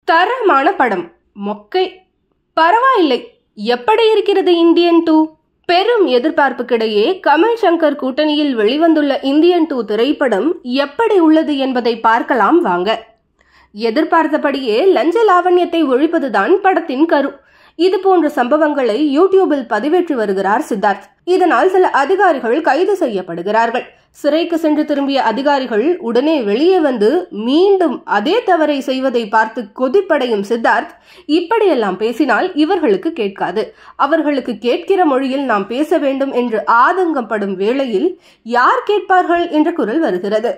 தரமான படம். மொக்கை. பரவாயில்லை. எப்படி இருக்கிறது இந்தியன் 2? பெரும் எதிர்பார்ப்புக்கிடையே கமல் சங்கர் கூட்டணியில் வெளிவந்துள்ள இந்தியன் 2 திரைப்படம் எப்படி உள்ளது என்பதை பார்க்கலாம் வாங்க. எதிர்பார்த்தபடியே லஞ்ச லாவண்யத்தை ஒழிப்பதுதான் படத்தின் கரு. இது போன்ற சம்பவங்களை யூடியூபில் பதிவேற்றி வருகிறார் சித்தார்த். இதனால் சில அதிகாரிகள் கைது செய்யப்படுகிறார்கள். சிறைக்கு சென்று திரும்பிய அதிகாரிகள் உடனே வெளியே வந்து மீண்டும் அதே தவறை செய்வதை பார்த்து கொதிப்படையும் சித்தார்த், இப்படியெல்லாம் பேசினால் இவர்களுக்கு கேட்காது, அவர்களுக்கு கேட்கிற மொழியில் நாம் பேச வேண்டும் என்று ஆதங்கப்படும் வேளையில் யார் கேட்பார்கள் என்ற குரல் வருகிறது.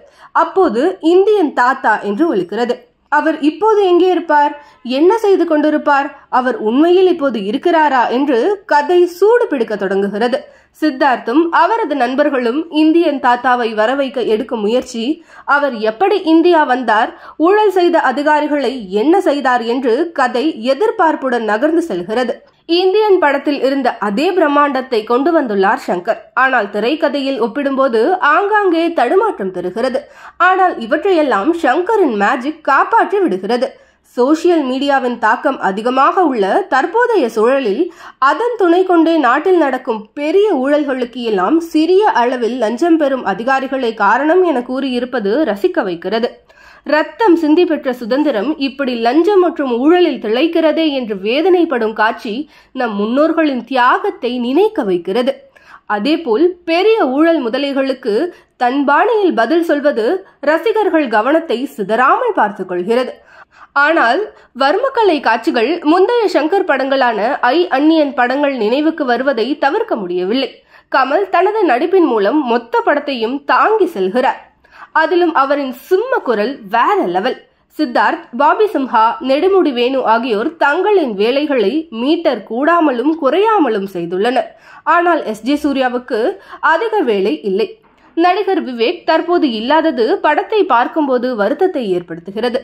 அப்போது இந்தியன் தாத்தா என்று ஒலிக்கிறது. அவர் இப்போது எங்கே இருப்பார், என்ன செய்து கொண்டிருப்பார், அவர் உண்மையில் இப்போது இருக்கிறாரா என்று கதை சூடு பிடிக்க தொடங்குகிறது. சித்தார்த்தும் அவரது நண்பர்களும் இந்தியன் தாத்தாவை வரவைக்க எடுக்கும் முயற்சி, அவர் எப்படி இந்தியா வந்தார், ஊழல் செய்த அதிகாரிகளை என்ன செய்தார் என்று கதை எதிர்பார்ப்புடன் நகர்ந்து செல்கிறது. இந்தியன் படத்தில் இருந்த அதே பிரம்மாண்டத்தை கொண்டு வந்துள்ளார் சங்கர். ஆனால் திரைக்கதையில் ஒப்பிடும்போது ஆங்காங்கே தடுமாற்றம் தருகிறது. ஆனால் இவற்றையெல்லாம் சங்கரின் மேஜிக் காப்பாற்றி விடுகிறது. சோசியல் மீடியாவின் தாக்கம் அதிகமாக உள்ள தற்போதைய சூழலில் அதன் துணை கொண்டே நாட்டில் நடக்கும் பெரிய ஊழல்களுக்கு எல்லாம் சிறிய அளவில் லஞ்சம் பெறும் அதிகாரிகளே காரணம் என கூறியிருப்பது ரசிக்க வைக்கிறது. ரத்தம் சிந்தி பெற்ற சுதந்திரம் இப்படி லஞ்சம் மற்றும் ஊழலில் திளைக்கிறதே என்று வேதனைப்படும் காட்சி நம் முன்னோர்களின் தியாகத்தை நினைக்க வைக்கிறது. அதேபோல் பெரிய ஊழல் முதலைகளுக்கு தன் பாணியில் பதில் சொல்வது ரசிகர்கள் கவனத்தை சிதறாமல் பார்த்துக் கொள்கிறது. ஆனால் வர்மக்கலை காட்சிகள் முந்தைய சங்கர் படங்களான ஐ அந்நியன் படங்கள் நினைவுக்கு வருவதை தவிர்க்க முடியவில்லை. கமல் தனது நடிப்பின் மூலம் மொத்த படத்தையும் தாங்கி செல்கிறார். அதிலும் அவரின் சிம்ம குரல் வேற லெவல். சித்தார்த், பாபி சிம்ஹா, நெடுமுடி வேணு ஆகியோர் தங்களின் வேலைகளை மீட்டர் கூடாமலும் குறையாமலும் செய்துள்ளனர். ஆனால் எஸ்.ஜே. சூர்யாவுக்கு அதிக வேலை இல்லை. நடிகர் விவேக் தற்போது இல்லாதது படத்தை பார்க்கும்போது வருத்தத்தை ஏற்படுத்துகிறது.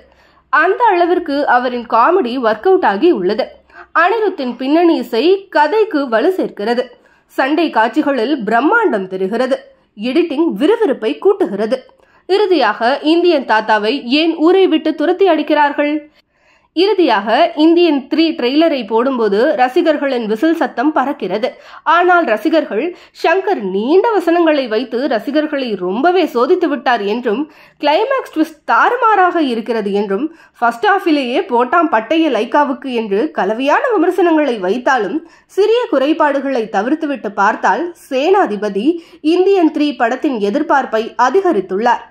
அந்த அளவிற்கு அவரின் காமெடி ஒர்க் அவுட் ஆகி உள்ளது. அனிருத்தின் பின்னணி இசை கதைக்கு வலு சேர்க்கிறது. சண்டை காட்சிகளில் பிரம்மாண்டம் தெரிகிறது. எடிட்டிங் விறுவிறுப்பை கூட்டுகிறது. இறுதியாக இந்தியன் தாத்தாவை ஏன் ஊரை விட்டு துரத்தி அடிக்கிறார்கள்? இறுதியாக இந்தியன் 3 ட்ரெய்லரை போடும்போது ரசிகர்களின் விசில் சத்தம் பறக்கிறது. ஆனால் ரசிகர்கள் சங்கர் நீண்ட வசனங்களை வைத்து ரசிகர்களை ரொம்பவே சோதித்து விட்டார் என்றும், கிளைமேக்ஸ் ட்விஸ்ட் தாறுமாறாக இருக்கிறது என்றும், ஃபர்ஸ்ட் ஹாஃபிலேயே போட்டாம் பட்டைய லைக்காவுக்கு என்று கலவையான விமர்சனங்களை வைத்தாலும் சிறிய குறைபாடுகளை தவிர்த்துவிட்டு பார்த்தால் சேனாதிபதி இந்தியன் 3 படத்தின் எதிர்பார்ப்பை அதிகரித்துள்ளார்.